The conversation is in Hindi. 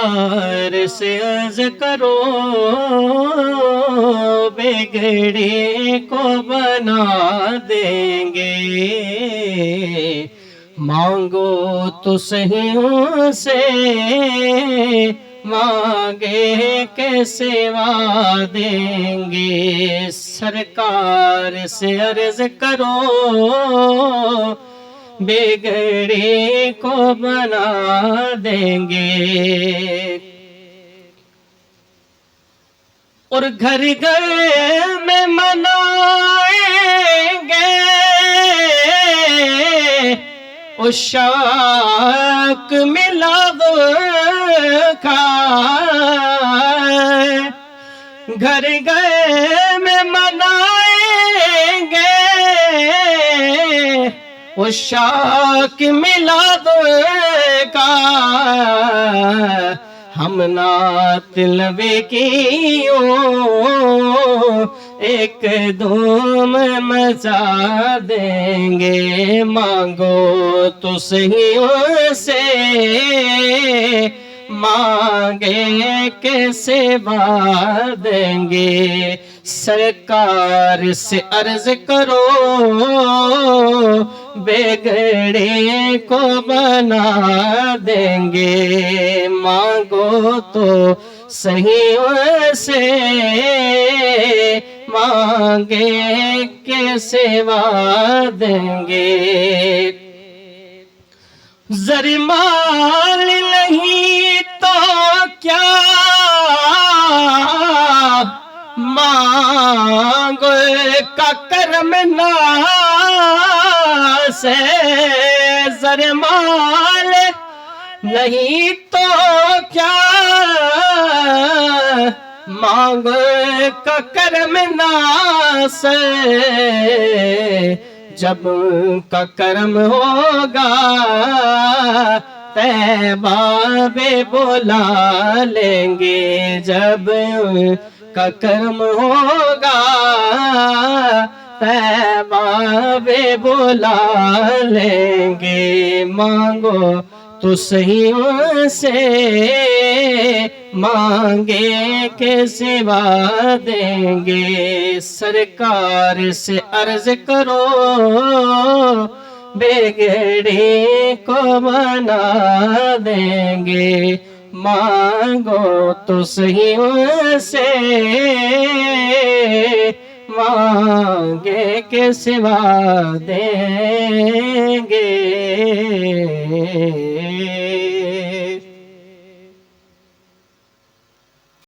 सरकार से अर्ज करो बिगड़े को बना देंगे। मांगो तो सही उनसे मांगे के सेवा देंगे। सरकार से अर्ज करो बिगड़े को बना देंगे। और घर घर में मनाएंगे उशाक मिलाद खाए। घर घर में मनाएंगे उशाक मिलाद का। हम नात लबे कियो एक धूम मचा देंगे। मांगो तो सही से मांगे के सेवा देंगे। सरकार से अर्ज करो बिगड़े को बना देंगे। मांगो तो सही से मांगे के सेवा देंगे। जर माल नहीं तो क्या मांगो का कर्म ना से। जर माल नहीं तो क्या मांगो का कर्म ना से। जब का कर्म होगा तैबा में बुला लेंगे। जब का कर्म होगा तैबा में बुला लेंगे। मांगो तो सही से मांगे के सिवा देंगे। सरकार से अर्ज करो बिगड़े को बना देंगे। मांगो तो सही से मांगे के सिवा देंगे।